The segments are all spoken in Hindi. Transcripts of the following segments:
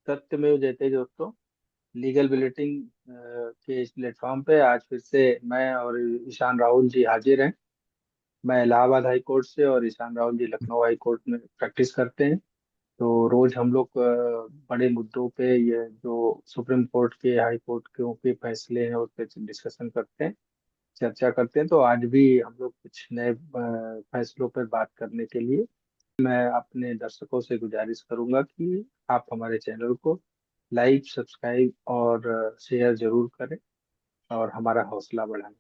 सत्यमेव जयते दोस्तों। लीगल बुलेटिन के इस प्लेटफॉर्म पे आज फिर से मैं और ईशान राहुल जी हाजिर हैं। मैं इलाहाबाद हाई कोर्ट से और ईशान राहुल जी लखनऊ हाई कोर्ट में प्रैक्टिस करते हैं। तो रोज हम लोग बड़े मुद्दों पे, ये जो सुप्रीम कोर्ट के, हाई कोर्ट के फैसले हैं उस पर डिस्कशन करते हैं, चर्चा करते हैं। तो आज भी हम लोग कुछ नए फैसलों पर बात करने के लिए मैं अपने दर्शकों से गुजारिश करूंगा कि आप हमारे चैनल को लाइक, सब्सक्राइब और शेयर जरूर करें और हमारा हौसला बढ़ाएं।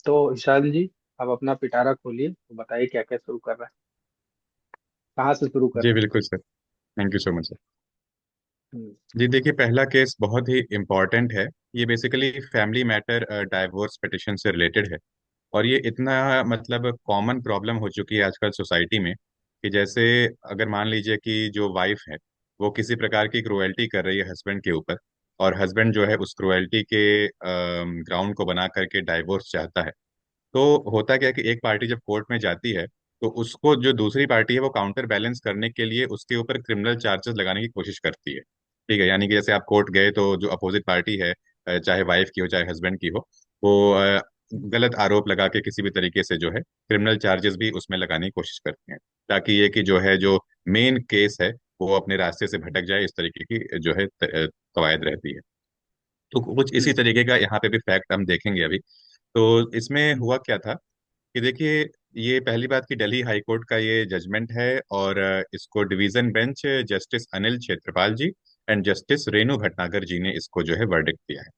तो ईशान जी, आप अपना पिटारा खोलिए, तो बताइए क्या क्या शुरू कर रहे हैं, कहाँ से शुरू कर जी रहे बिल्कुल sir. Thank you so much sir. हैं। जी देखिए, पहला केस बहुत ही इम्पोर्टेंट है। ये basically family matter divorce petition से रिलेटेड है। और ये इतना मतलब कॉमन प्रॉब्लम हो चुकी है आजकल सोसाइटी में कि जैसे अगर मान लीजिए कि जो वाइफ है वो किसी प्रकार की क्रुएल्टी कर रही है हस्बैंड के ऊपर, और हस्बैंड जो है उस क्रुएल्टी के ग्राउंड को बना करके डाइवोर्स चाहता है। तो होता क्या है कि एक पार्टी जब कोर्ट में जाती है तो उसको जो दूसरी पार्टी है वो काउंटर बैलेंस करने के लिए उसके ऊपर क्रिमिनल चार्जेस लगाने की कोशिश करती है। ठीक है, यानी कि जैसे आप कोर्ट गए तो जो अपोजिट पार्टी है, चाहे वाइफ की हो चाहे हस्बैंड की हो, वो गलत आरोप लगा के किसी भी तरीके से जो है क्रिमिनल चार्जेस भी उसमें लगाने की कोशिश करते हैं, ताकि ये कि जो है जो मेन केस है वो अपने रास्ते से भटक जाए। इस तरीके की जो है कवायद रहती है। तो कुछ इसी हम्म। तरीके का यहाँ पे भी फैक्ट हम देखेंगे अभी। तो इसमें हुआ क्या था कि देखिए, ये पहली बात कि दिल्ली हाई कोर्ट का ये जजमेंट है, और इसको division bench justice Anil Kshetrapal ji and justice Renu Bhatnagar ji ने इसको जो है वर्डिक्ट दिया है।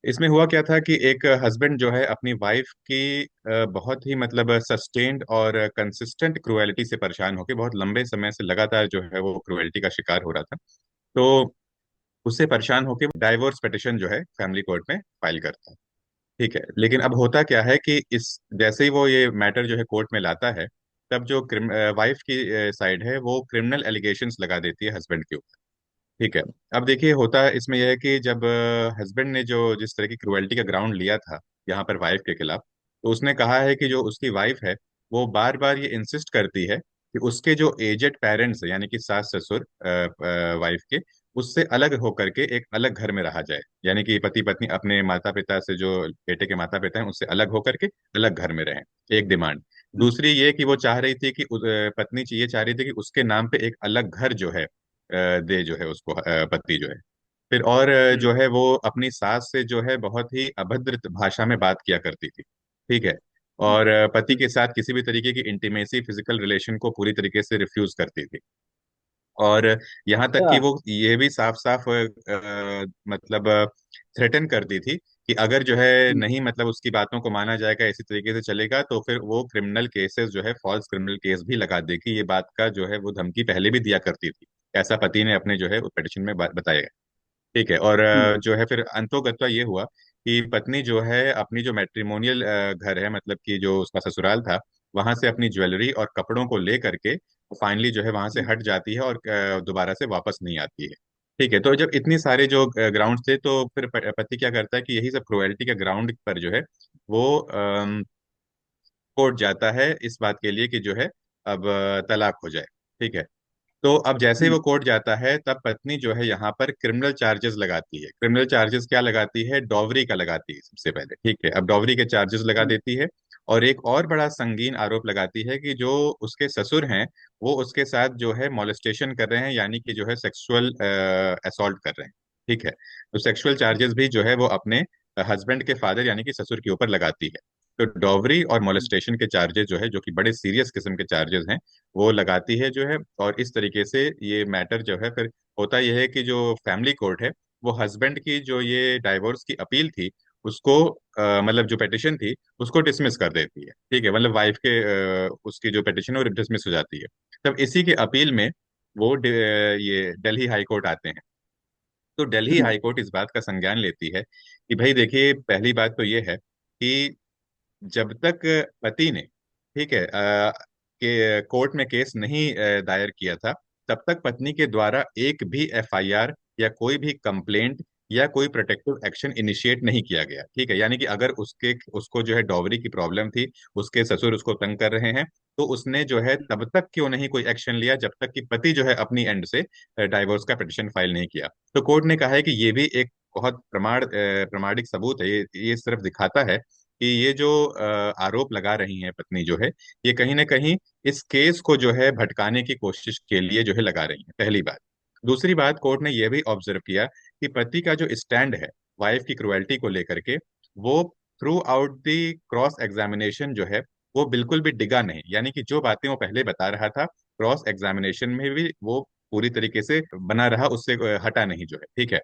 इसमें हुआ क्या था कि एक हस्बैंड जो है अपनी वाइफ की बहुत ही मतलब सस्टेन्ड और कंसिस्टेंट क्रुएलिटी से परेशान होकर बहुत लंबे समय से लगातार जो है वो क्रुएलिटी का शिकार हो रहा था। तो उससे परेशान होकर डाइवोर्स पिटिशन जो है फैमिली कोर्ट में फाइल करता है। ठीक है, लेकिन अब होता क्या है कि इस जैसे ही वो ये मैटर जो है कोर्ट में लाता है, तब जो वाइफ की साइड है वो क्रिमिनल एलिगेशंस लगा देती है हस्बैंड के ऊपर। ठीक है। अब देखिए, होता इसमें यह है कि जब हस्बैंड ने जो जिस तरह की क्रुएल्टी का ग्राउंड लिया था यहाँ पर वाइफ के खिलाफ, तो उसने कहा है कि जो उसकी वाइफ है वो बार बार ये इंसिस्ट करती है कि उसके जो एजेड पेरेंट्स यानी कि सास ससुर वाइफ के, उससे अलग होकर के एक अलग घर में रहा जाए। यानी कि पति पत्नी अपने माता पिता से, जो बेटे के माता पिता हैं उससे अलग होकर के अलग घर में रहें। एक डिमांड। दूसरी ये कि वो चाह रही थी कि पत्नी ये चाह रही थी कि उसके नाम पे एक अलग घर जो है दे, जो है उसको पति जो है। फिर और जो हम्म। है वो अपनी सास से जो है बहुत ही अभद्र भाषा में बात किया करती थी। ठीक है। हम्म। और पति हम्म। के साथ किसी भी तरीके की इंटीमेसी, फिजिकल रिलेशन को पूरी तरीके से रिफ्यूज करती थी। और यहाँ तक अच्छा। कि वो ये भी साफ साफ मतलब थ्रेटन करती थी कि अगर जो है हम्म। नहीं मतलब उसकी बातों को माना जाएगा, इसी तरीके से चलेगा, तो फिर वो क्रिमिनल केसेस जो है, फॉल्स क्रिमिनल केस भी लगा देगी। ये बात का जो है वो धमकी पहले भी दिया करती थी। ऐसा पति ने अपने जो है पिटिशन में बताया है। ठीक है। और हम्म। जो है फिर अंतोगत्वा ये हुआ कि पत्नी जो है अपनी जो मैट्रिमोनियल घर है, मतलब कि जो उसका ससुराल था, वहां से अपनी ज्वेलरी और कपड़ों को ले करके फाइनली जो है वहां से हम्म। हट जाती है और दोबारा से वापस नहीं आती है। ठीक है। तो जब इतनी सारे जो ग्राउंड थे, तो फिर पति क्या करता है कि यही सब क्रुएल्टी के ग्राउंड पर जो है वो कोर्ट जाता है इस बात के लिए कि जो है अब तलाक हो जाए। ठीक है। तो अब जैसे ही वो हम्म। कोर्ट जाता है तब पत्नी जो है यहाँ पर क्रिमिनल चार्जेस लगाती है। क्रिमिनल चार्जेस क्या लगाती है? डॉवरी का लगाती है सबसे पहले। ठीक है। अब डॉवरी के चार्जेस लगा हम्म। देती है। और एक और बड़ा संगीन आरोप लगाती है कि जो उसके ससुर हैं वो उसके साथ जो है मॉलेस्टेशन कर रहे हैं, यानी कि जो है सेक्सुअल असॉल्ट कर रहे हैं। ठीक है। तो सेक्सुअल चार्जेस भी जो है वो अपने हस्बैंड के फादर यानी कि ससुर के ऊपर लगाती है। तो डॉवरी और हम्म। मॉलेस्टेशन के चार्जेस जो है, जो कि बड़े सीरियस किस्म के चार्जेस हैं, वो लगाती है जो है। और इस तरीके से ये मैटर जो है फिर होता यह है कि जो फैमिली कोर्ट है वो हस्बैंड की जो ये डाइवोर्स की अपील थी उसको मतलब जो पिटिशन थी उसको डिसमिस कर देती है। ठीक है, मतलब वाइफ के उसकी जो पिटिशन है वो डिसमिस हो जाती है। तब इसी के अपील में वो ये दिल्ली हाई कोर्ट आते हैं। तो दिल्ली हम्म। हाई कोर्ट इस बात का संज्ञान लेती है कि भाई देखिए, पहली बात तो ये है कि जब तक पति ने, ठीक है, के कोर्ट में केस नहीं दायर किया था, तब तक पत्नी के द्वारा एक भी एफआईआर या कोई भी कंप्लेंट या कोई प्रोटेक्टिव एक्शन इनिशिएट नहीं किया गया। ठीक है, यानी कि अगर उसको जो है डॉवरी की प्रॉब्लम थी, उसके ससुर उसको तंग कर रहे हैं, तो उसने जो है तब तक क्यों नहीं कोई एक्शन लिया जब तक कि पति जो है अपनी एंड से डाइवोर्स का पिटिशन फाइल नहीं किया। तो कोर्ट ने कहा है कि ये भी एक बहुत प्रमाणिक सबूत है। ये सिर्फ दिखाता है कि ये जो आरोप लगा रही है पत्नी जो है, ये कहीं ना कहीं इस केस को जो है भटकाने की कोशिश के लिए जो है लगा रही है, पहली बात। दूसरी बात, कोर्ट ने यह भी ऑब्जर्व किया कि पति का जो स्टैंड है वाइफ की क्रुएल्टी को लेकर के, वो through out the cross examination जो है वो बिल्कुल भी डिगा नहीं। यानी कि जो बातें वो पहले बता रहा था, क्रॉस एग्जामिनेशन में भी वो पूरी तरीके से बना रहा, उससे हटा नहीं जो है। ठीक है,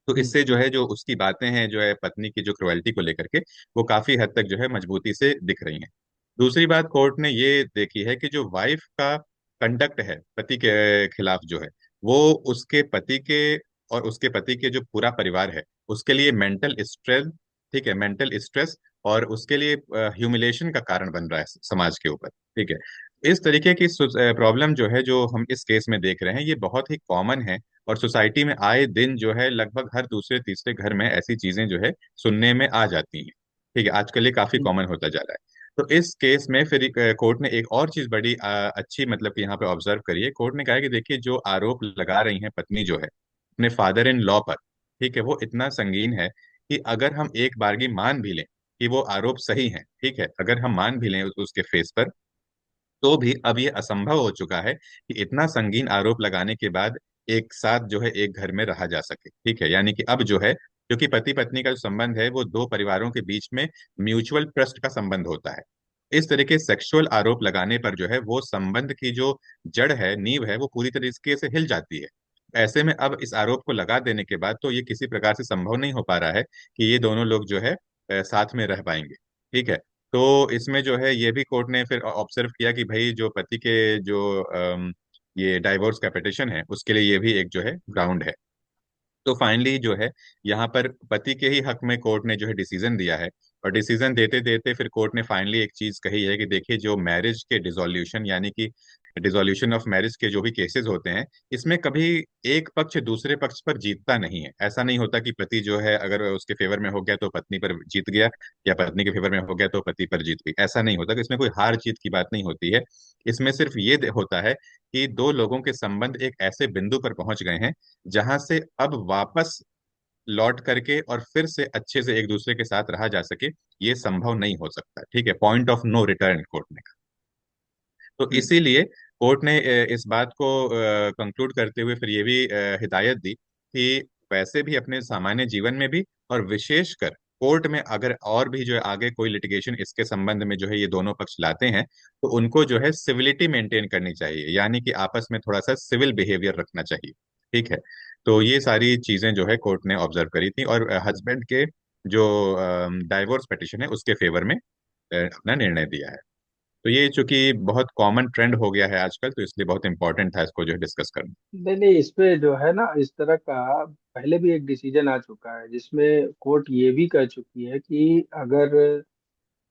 तो हम्म। इससे जो है जो उसकी बातें हैं जो है पत्नी की जो क्रुएल्टी को लेकर के, वो काफी हद तक जो है मजबूती से दिख रही हैं। दूसरी बात, कोर्ट ने ये देखी है कि जो वाइफ का कंडक्ट है पति के खिलाफ जो है, वो उसके पति के और उसके पति के जो पूरा परिवार है उसके लिए मेंटल स्ट्रेस, ठीक है, मेंटल स्ट्रेस, और उसके लिए ह्यूमिलेशन का कारण बन रहा है समाज के ऊपर। ठीक है, इस तरीके की प्रॉब्लम जो है जो हम इस केस में देख रहे हैं, ये बहुत ही कॉमन है। और सोसाइटी में आए दिन जो है लगभग हर दूसरे तीसरे घर में ऐसी चीजें जो है सुनने में आ जाती हैं। ठीक है, आजकल ये काफी हम्म। कॉमन होता जा रहा है। तो इस केस में फिर कोर्ट ने एक और चीज बड़ी अच्छी मतलब कि यहाँ पे ऑब्जर्व करिए, कोर्ट ने कहा है कि देखिए जो आरोप लगा रही हैं पत्नी जो है अपने फादर इन लॉ पर, ठीक है, वो इतना संगीन है कि अगर हम एक बारगी मान भी लें कि वो आरोप सही है, ठीक है, अगर हम मान भी लें उसके फेस पर, तो भी अब ये असंभव हो चुका है कि इतना संगीन आरोप लगाने के बाद एक साथ जो है एक घर में रहा जा सके। ठीक है, यानी कि अब जो है, क्योंकि पति पत्नी का जो संबंध है वो दो परिवारों के बीच में म्यूचुअल ट्रस्ट का संबंध होता है। इस तरीके सेक्सुअल आरोप लगाने पर जो है वो संबंध की जो जड़ है, नींव है, वो पूरी तरीके से हिल जाती है। ऐसे में अब इस आरोप को लगा देने के बाद तो ये किसी प्रकार से संभव नहीं हो पा रहा है कि ये दोनों लोग जो है साथ में रह पाएंगे। ठीक है, तो इसमें जो है ये भी कोर्ट ने फिर ऑब्जर्व किया कि भाई जो पति के जो ये डाइवोर्स का पिटिशन है उसके लिए ये भी एक जो है ग्राउंड है। तो फाइनली जो है यहाँ पर पति के ही हक में कोर्ट ने जो है डिसीजन दिया है। और डिसीजन देते देते फिर कोर्ट ने फाइनली एक चीज कही है कि देखिए जो मैरिज के डिसोल्यूशन यानी कि डिसोल्यूशन ऑफ मैरिज के जो भी केसेस होते हैं, इसमें कभी एक पक्ष दूसरे पक्ष पर जीतता नहीं है। ऐसा नहीं होता कि पति जो है अगर उसके फेवर में हो गया तो पत्नी पर जीत गया, या पत्नी के फेवर में हो गया तो पति पर जीत गई। ऐसा नहीं होता कि इसमें कोई हार जीत की बात नहीं होती है। इसमें सिर्फ ये होता है कि दो लोगों के संबंध एक ऐसे बिंदु पर पहुंच गए हैं जहां से अब वापस लौट करके और फिर से अच्छे से एक दूसरे के साथ रहा जा सके, ये संभव नहीं हो सकता। ठीक है, point of no return court ने कहा। तो हम्म। इसीलिए कोर्ट ने इस बात को कंक्लूड करते हुए फिर ये भी हिदायत दी कि वैसे भी अपने सामान्य जीवन में भी, और विशेषकर कोर्ट में अगर और भी जो है आगे कोई लिटिगेशन इसके संबंध में जो है ये दोनों पक्ष लाते हैं, तो उनको जो है सिविलिटी मेंटेन करनी चाहिए, यानी कि आपस में थोड़ा सा सिविल बिहेवियर रखना चाहिए। ठीक है, तो ये सारी चीजें जो है कोर्ट ने ऑब्जर्व करी थी, और हस्बैंड के जो डाइवोर्स पिटिशन है उसके फेवर में अपना निर्णय दिया है। तो ये चूंकि बहुत कॉमन ट्रेंड हो गया है आजकल, तो इसलिए बहुत इंपॉर्टेंट था इसको जो है डिस्कस करना। नहीं नहीं, इस पे जो है ना, इस तरह का पहले भी एक डिसीजन आ चुका है जिसमें कोर्ट ये भी कह चुकी है कि अगर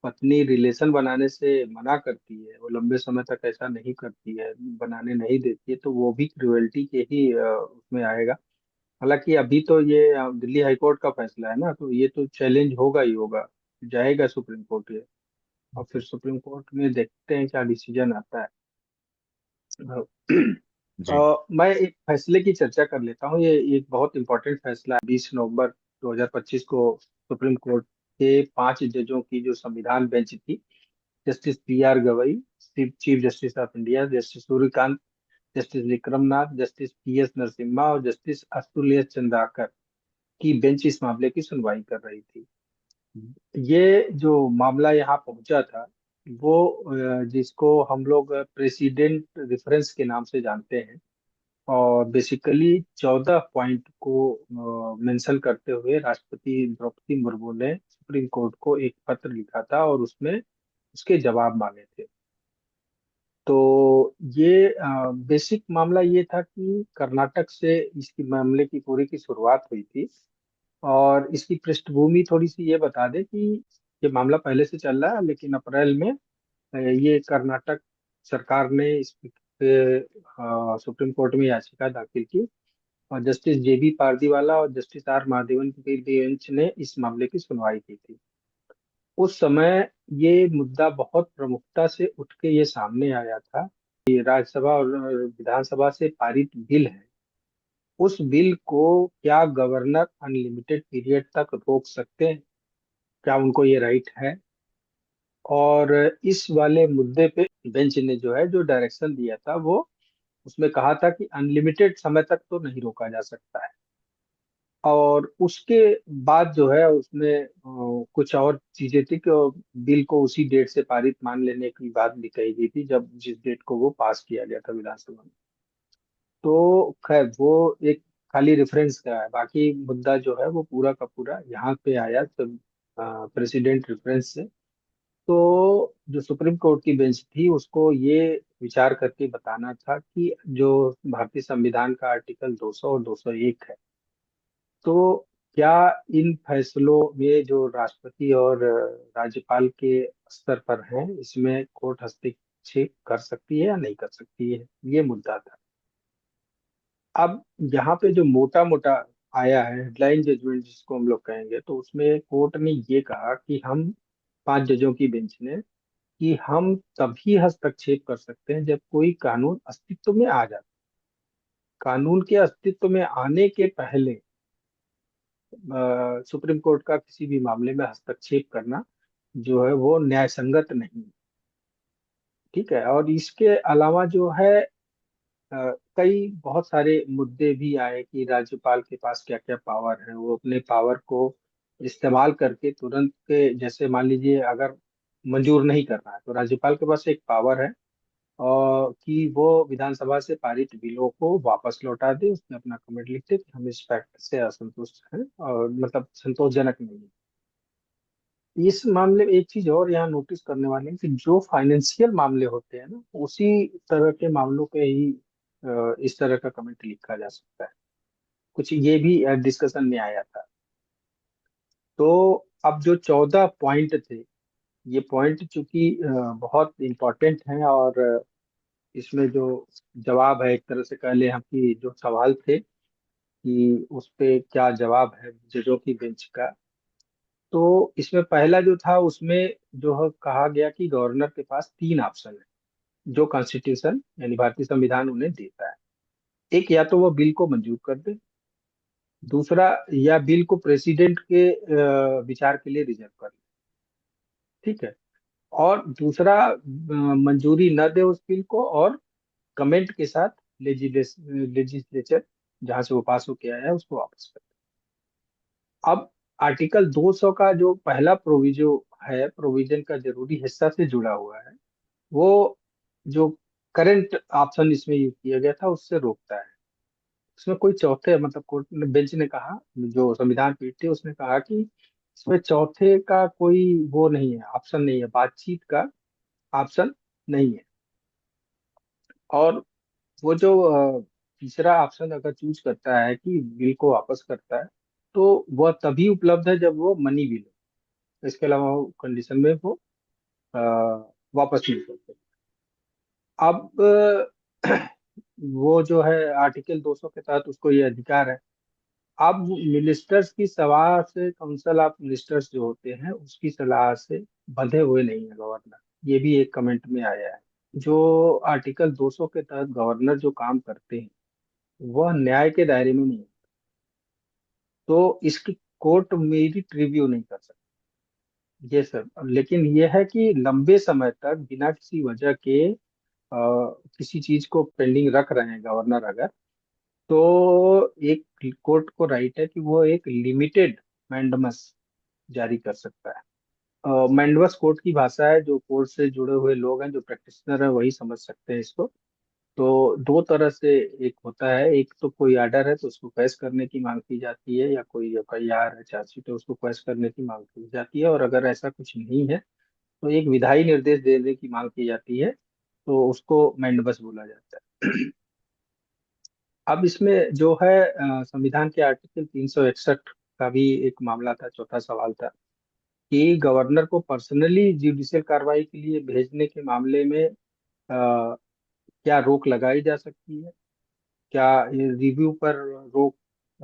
पत्नी रिलेशन बनाने से मना करती है, वो लंबे समय तक ऐसा नहीं करती है, बनाने नहीं देती है, तो वो भी क्रुएल्टी के ही उसमें आएगा। हालांकि अभी तो ये दिल्ली हाई कोर्ट का फैसला है ना, तो ये तो चैलेंज होगा ही होगा, जाएगा सुप्रीम कोर्ट ये। और फिर सुप्रीम कोर्ट में देखते हैं क्या डिसीजन आता है। जी। मैं एक फैसले की चर्चा कर लेता हूँ। ये एक बहुत इंपॉर्टेंट फैसला है। 20 नवंबर 2025 को सुप्रीम कोर्ट के 5 जजों की जो संविधान बेंच थी, justice B.R. Gavai, chief justice of India, justice Suryakant, justice Vikram Nath, justice P.S. Narasimha और जस्टिस अतुल्य चंद्राकर की बेंच इस मामले की सुनवाई कर रही थी। ये जो मामला यहाँ पहुंचा था, वो जिसको हम लोग प्रेसिडेंट रेफरेंस के नाम से जानते हैं, और बेसिकली 14 पॉइंट को मेंशन करते हुए राष्ट्रपति द्रौपदी मुर्मू ने सुप्रीम कोर्ट को एक पत्र लिखा था और उसमें उसके जवाब मांगे थे। तो ये बेसिक मामला ये था कि कर्नाटक से इसकी मामले की पूरी की शुरुआत हुई थी। और इसकी पृष्ठभूमि थोड़ी सी ये बता दें कि ये मामला पहले से चल रहा है, लेकिन अप्रैल में ये कर्नाटक सरकार ने इस पे सुप्रीम कोर्ट में याचिका दाखिल की और जस्टिस जेबी पारदीवाला और जस्टिस आर महादेवन की बेंच ने इस मामले की सुनवाई की थी। उस समय ये मुद्दा बहुत प्रमुखता से उठ के ये सामने आया था कि राज्यसभा और विधानसभा से पारित बिल है, उस बिल को क्या गवर्नर अनलिमिटेड पीरियड तक रोक सकते हैं, क्या उनको ये राइट है। और इस वाले मुद्दे पे बेंच ने जो है जो डायरेक्शन दिया था वो उसमें कहा था कि अनलिमिटेड समय तक तो नहीं रोका जा सकता है। और उसके बाद जो है उसमें कुछ और चीजें थी कि बिल को उसी डेट से पारित मान लेने की बात भी कही गई थी जब जिस डेट को वो पास किया गया था विधानसभा में। तो खैर वो एक खाली रेफरेंस का है, बाकी मुद्दा जो है वो पूरा का पूरा यहाँ पे आया जब प्रेसिडेंट रेफरेंस से। तो जो सुप्रीम कोर्ट की बेंच थी उसको ये विचार करके बताना था कि जो भारतीय संविधान का आर्टिकल 200 और 201 है, तो क्या इन फैसलों में जो राष्ट्रपति और राज्यपाल के स्तर पर है इसमें कोर्ट हस्तक्षेप कर सकती है या नहीं कर सकती है, ये मुद्दा था। अब यहाँ पे जो मोटा मोटा आया है हेडलाइन जजमेंट जिसको हम लोग कहेंगे, तो उसमें कोर्ट ने ये कहा कि हम 5 जजों की बेंच ने कि हम तभी हस्तक्षेप कर सकते हैं जब कोई कानून अस्तित्व में आ जाता। कानून के अस्तित्व में आने के पहले सुप्रीम कोर्ट का किसी भी मामले में हस्तक्षेप करना जो है वो न्याय संगत नहीं है। ठीक है। और इसके अलावा जो है कई बहुत सारे मुद्दे भी आए कि राज्यपाल के पास क्या क्या पावर है, वो अपने पावर को इस्तेमाल करके तुरंत के, जैसे मान लीजिए अगर मंजूर नहीं करना है तो राज्यपाल के पास एक पावर है और कि वो विधानसभा से पारित बिलों को वापस लौटा दे, उसमें अपना कमेंट लिख दे कि हम इस फैक्ट से असंतुष्ट हैं और मतलब संतोषजनक नहीं है। इस मामले में एक चीज और यहाँ नोटिस करने वाली है कि जो फाइनेंशियल मामले होते हैं ना उसी तरह के मामलों पे ही इस तरह का कमेंट लिखा जा सकता है। कुछ ये भी डिस्कशन में आया था। तो अब जो 14 पॉइंट थे, ये पॉइंट चूंकि बहुत इम्पोर्टेंट हैं और इसमें जो जवाब है एक तरह से कह ले हम कि जो सवाल थे कि उस पे क्या जवाब है जजों की बेंच का। तो इसमें पहला जो था उसमें जो है कहा गया कि गवर्नर के पास 3 ऑप्शन है जो कॉन्स्टिट्यूशन यानी भारतीय संविधान उन्हें देता है। एक, या तो वो बिल को मंजूर कर दे। दूसरा, या बिल को प्रेसिडेंट के विचार के लिए रिजर्व कर ले। ठीक है। और दूसरा, मंजूरी न दे उस बिल को और कमेंट के साथ लेजिस्लेचर जहां से वो पास होके आया है उसको वापस कर दे। अब आर्टिकल 200 का जो पहला प्रोविजो है, प्रोविजन का जरूरी हिस्सा से जुड़ा हुआ है, वो जो करंट ऑप्शन इसमें यूज किया गया था उससे रोकता है। उसमें कोई चौथे मतलब कोर्ट ने बेंच ने कहा, जो संविधान पीठ थी उसने कहा कि इसमें चौथे का कोई वो नहीं है, ऑप्शन नहीं है, बातचीत का ऑप्शन नहीं है। और वो जो तीसरा ऑप्शन अगर चूज करता है कि बिल को वापस करता है तो वह तभी उपलब्ध है जब वो मनी बिल हो। इसके अलावा वो कंडीशन में वो अ, वापस नहीं करते। अब वो जो है आर्टिकल 200 के तहत उसको ये अधिकार है। अब मिनिस्टर्स की सलाह से, काउंसिल ऑफ मिनिस्टर्स जो होते हैं उसकी सलाह से बंधे हुए नहीं है गवर्नर। ये भी एक कमेंट में आया है। जो आर्टिकल 200 के तहत गवर्नर जो काम करते हैं वह न्याय के दायरे में नहीं है, तो इसकी कोर्ट मेरिट रिव्यू नहीं कर सकती। ये सब, लेकिन यह है कि लंबे समय तक बिना किसी वजह के किसी चीज को पेंडिंग रख रहे हैं गवर्नर अगर, तो एक कोर्ट को राइट है कि वो एक लिमिटेड मैंडमस जारी कर सकता है। मैंडमस कोर्ट की भाषा है, जो कोर्ट से जुड़े हुए लोग हैं जो प्रैक्टिशनर है वही समझ सकते हैं इसको। तो दो तरह से एक होता है, एक तो कोई आर्डर है तो उसको क्वैश करने की मांग की जाती है, या कोई एफआईआर है चार्जशीट है उसको क्वैश करने की मांग की जाती है। और अगर ऐसा कुछ नहीं है तो एक विधायी निर्देश देने की मांग की जाती है, तो उसको मैंडबस बोला जाता है। अब इसमें जो है संविधान के आर्टिकल 361 का भी एक मामला था, चौथा सवाल था कि गवर्नर को पर्सनली जुडिशियल कार्रवाई के लिए भेजने के मामले में क्या रोक लगाई जा सकती है। क्या ये रिव्यू पर रोक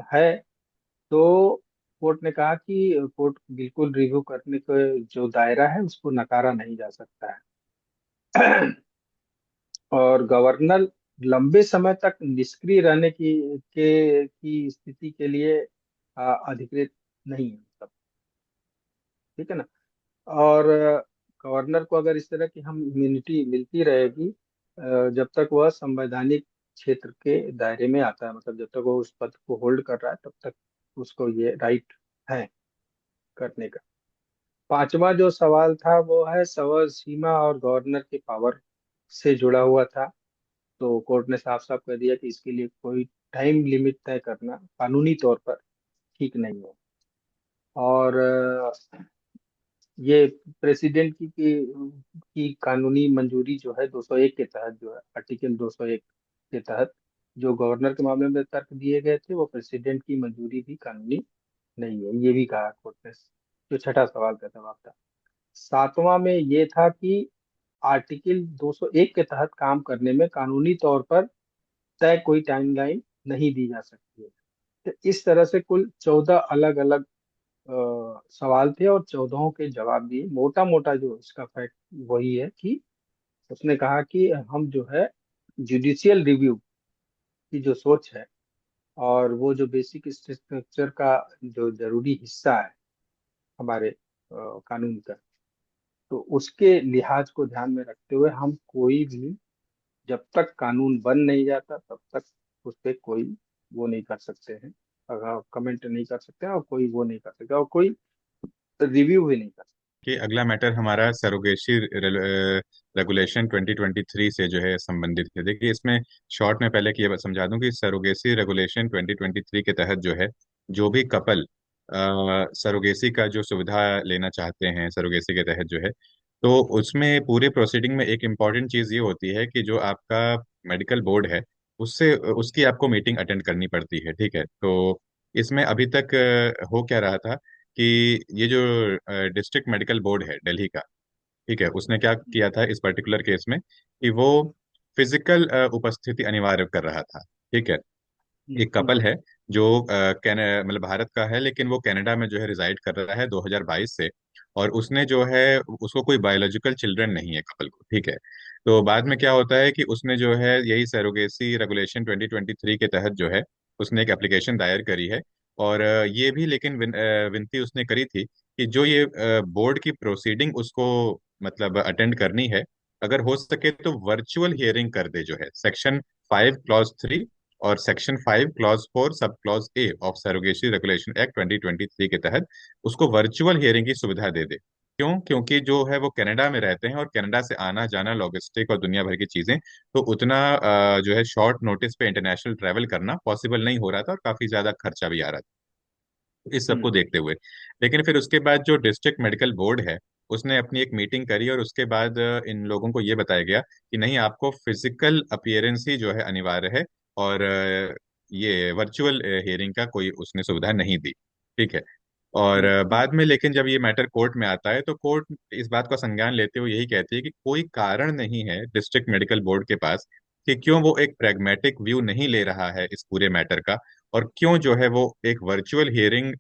है? तो कोर्ट ने कहा कि कोर्ट बिल्कुल रिव्यू करने का जो दायरा है उसको नकारा नहीं जा सकता है। और गवर्नर लंबे समय तक निष्क्रिय रहने की स्थिति के लिए अधिकृत नहीं है, मतलब। ठीक है ना। और गवर्नर को अगर इस तरह की हम इम्यूनिटी मिलती रहेगी, जब तक वह संवैधानिक क्षेत्र के दायरे में आता है, मतलब जब तक वो उस पद को होल्ड कर रहा है तब तक उसको ये राइट है करने का। पांचवा जो सवाल था वो है समय सीमा और गवर्नर के पावर से जुड़ा हुआ था। तो कोर्ट ने साफ साफ कह दिया कि इसके लिए कोई टाइम लिमिट तय करना कानूनी तौर पर ठीक नहीं है। और ये प्रेसिडेंट की कानूनी मंजूरी जो है 201 के तहत, जो है आर्टिकल 201 के तहत जो गवर्नर के मामले में तर्क दिए गए थे, वो प्रेसिडेंट की मंजूरी भी कानूनी नहीं है, ये भी कहा कोर्ट ने। जो छठा सवाल का जवाब था। सातवां में ये था कि आर्टिकल 201 के तहत काम करने में कानूनी तौर पर तय कोई टाइमलाइन नहीं दी जा सकती है। तो इस तरह से कुल 14 अलग अलग सवाल थे और 14 के जवाब दिए। मोटा मोटा जो इसका फैक्ट वही है कि उसने कहा कि हम जो है जुडिशियल रिव्यू की जो सोच है और वो जो बेसिक स्ट्रक्चर का जो जरूरी हिस्सा है हमारे कानून का, तो उसके लिहाज को ध्यान में रखते हुए हम कोई भी, जब तक कानून बन नहीं जाता तब तक उस पर कोई वो नहीं कर सकते हैं, कमेंट नहीं कर सकते हैं, और कोई वो नहीं कर सकते और कोई रिव्यू भी नहीं कर कि अगला मैटर हमारा सरोगेसी रेगुलेशन 2023 से जो है संबंधित है। देखिए इसमें शॉर्ट में पहले कि ये समझा दूं कि सरोगेसी रेगुलेशन 2023 के तहत जो है, जो भी कपल सरोगेसी का जो सुविधा लेना चाहते हैं सरोगेसी के तहत जो है, तो उसमें पूरे प्रोसीडिंग में एक इम्पॉर्टेंट चीज़ ये होती है कि जो आपका मेडिकल बोर्ड है उससे उसकी आपको मीटिंग अटेंड करनी पड़ती है। ठीक है, तो इसमें अभी तक हो क्या रहा था कि ये जो डिस्ट्रिक्ट मेडिकल बोर्ड है दिल्ली का, ठीक है, उसने क्या किया था इस पर्टिकुलर केस में कि वो फिजिकल उपस्थिति अनिवार्य कर रहा था। ठीक है, एक कपल है जो मतलब भारत का है लेकिन वो कनाडा में जो है रिजाइड कर रहा है 2022 से, और उसने जो है उसको कोई बायोलॉजिकल चिल्ड्रन नहीं है कपल को। ठीक है, तो बाद में क्या होता है कि उसने जो है यही सरोगेसी रेगुलेशन 2023 के तहत जो है उसने एक एप्लीकेशन दायर करी है। और ये भी लेकिन विनती उसने करी थी कि जो ये बोर्ड की प्रोसीडिंग उसको मतलब अटेंड करनी है, अगर हो सके तो वर्चुअल हियरिंग कर दे, जो है सेक्शन 5 क्लॉज 3 और section 5 clause 4 sub clause A of surrogacy regulation act 2023 के तहत उसको वर्चुअल हियरिंग की सुविधा दे दे। क्यों? क्योंकि जो है वो कनाडा में रहते हैं और कनाडा से आना जाना लॉजिस्टिक और दुनिया भर की चीजें, तो उतना जो है शॉर्ट नोटिस पे इंटरनेशनल ट्रैवल करना पॉसिबल नहीं हो रहा था और काफी ज्यादा खर्चा भी आ रहा था इस सबको सकते। देखते हुए। लेकिन फिर उसके बाद जो डिस्ट्रिक्ट मेडिकल बोर्ड है उसने अपनी एक मीटिंग करी और उसके बाद इन लोगों को ये बताया गया कि नहीं, आपको फिजिकल अपीयरेंस ही जो है अनिवार्य है, और ये वर्चुअल हियरिंग का कोई उसने सुविधा नहीं दी। ठीक है, और बाद में लेकिन जब ये मैटर कोर्ट में आता है तो कोर्ट इस बात का संज्ञान लेते हुए यही कहती है कि कोई कारण नहीं है डिस्ट्रिक्ट मेडिकल बोर्ड के पास कि क्यों वो एक प्रैग्मेटिक व्यू नहीं ले रहा है इस पूरे मैटर का, और क्यों जो है वो एक वर्चुअल हियरिंग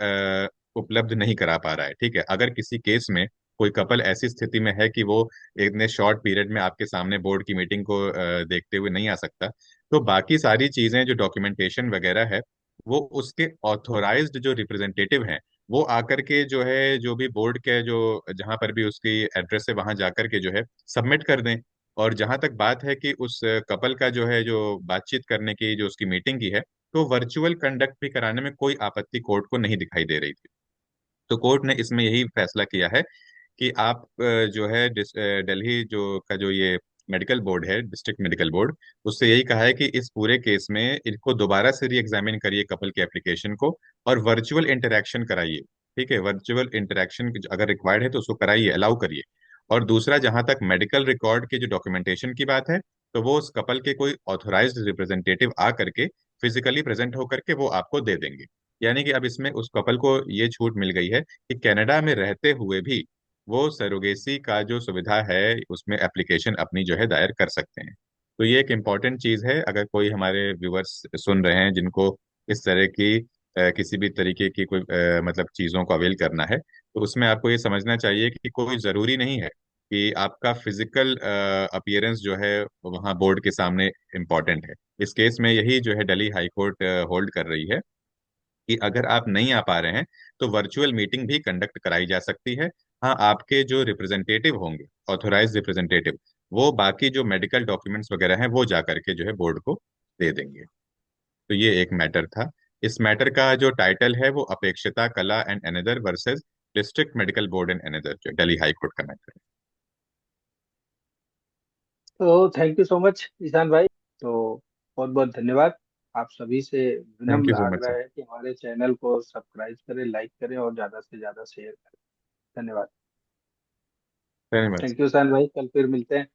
उपलब्ध नहीं करा पा रहा है। ठीक है, अगर किसी केस में कोई कपल ऐसी स्थिति में है कि वो इतने शॉर्ट पीरियड में आपके सामने बोर्ड की मीटिंग को देखते हुए नहीं आ सकता, तो बाकी सारी चीजें जो डॉक्यूमेंटेशन वगैरह है वो उसके ऑथोराइज्ड जो रिप्रेजेंटेटिव हैं वो आकर के जो है, जो भी बोर्ड के जो जहां पर भी उसकी एड्रेस है वहां जाकर के जो है सबमिट कर दें। और जहां तक बात है कि उस कपल का जो है जो बातचीत करने की जो उसकी मीटिंग की है, तो वर्चुअल कंडक्ट भी कराने में कोई आपत्ति कोर्ट को नहीं दिखाई दे रही थी। तो कोर्ट ने इसमें यही फैसला किया है कि आप जो है दिल्ली जो का जो ये मेडिकल बोर्ड है डिस्ट्रिक्ट मेडिकल बोर्ड, उससे यही कहा है कि इस पूरे केस में इनको दोबारा से री एग्जामिन करिए कपल के एप्लीकेशन को, और वर्चुअल इंटरेक्शन कराइए। ठीक है, वर्चुअल इंटरेक्शन अगर रिक्वायर्ड है तो उसको कराइए, अलाउ करिए। और दूसरा, जहां तक मेडिकल रिकॉर्ड के जो डॉक्यूमेंटेशन की बात है, तो वो उस कपल के कोई ऑथोराइज्ड रिप्रेजेंटेटिव आ करके फिजिकली प्रेजेंट होकर के वो आपको दे देंगे। यानी कि अब इसमें उस कपल को ये छूट मिल गई है कि कनाडा में रहते हुए भी वो सरोगेसी का जो सुविधा है उसमें एप्लीकेशन अपनी जो है दायर कर सकते हैं। तो ये एक इम्पॉर्टेंट चीज है, अगर कोई हमारे व्यूअर्स सुन रहे हैं जिनको इस तरह की किसी भी तरीके की कोई मतलब चीजों को अवेल करना है, तो उसमें आपको ये समझना चाहिए कि कोई जरूरी नहीं है कि आपका फिजिकल अपीयरेंस जो है वहाँ बोर्ड के सामने इम्पोर्टेंट है। इस केस में यही जो है दिल्ली हाई कोर्ट होल्ड कर रही है कि अगर आप नहीं आ पा रहे हैं तो वर्चुअल मीटिंग भी कंडक्ट कराई जा सकती है। हाँ, आपके जो रिप्रेजेंटेटिव होंगे, ऑथोराइज रिप्रेजेंटेटिव, वो बाकी जो मेडिकल डॉक्यूमेंट्स वगैरह हैं वो जा करके जो है बोर्ड को दे देंगे। तो ये एक मैटर था। इस मैटर का जो टाइटल है वो अपेक्षता कला and another versus district medical board and another, जो दिल्ली हाई कोर्ट का मैटर तो thank you so much Ishan भाई। तो बहुत बहुत धन्यवाद। आप सभी से है। थैंक विनम्र यू सो मच आग्रह सर। है कि हमारे चैनल को सब्सक्राइब करें, लाइक करें और ज़्यादा से ज़्यादा शेयर करें। धन्यवाद। धन्यवाद। थैंक यू ईशान भाई, कल फिर मिलते हैं।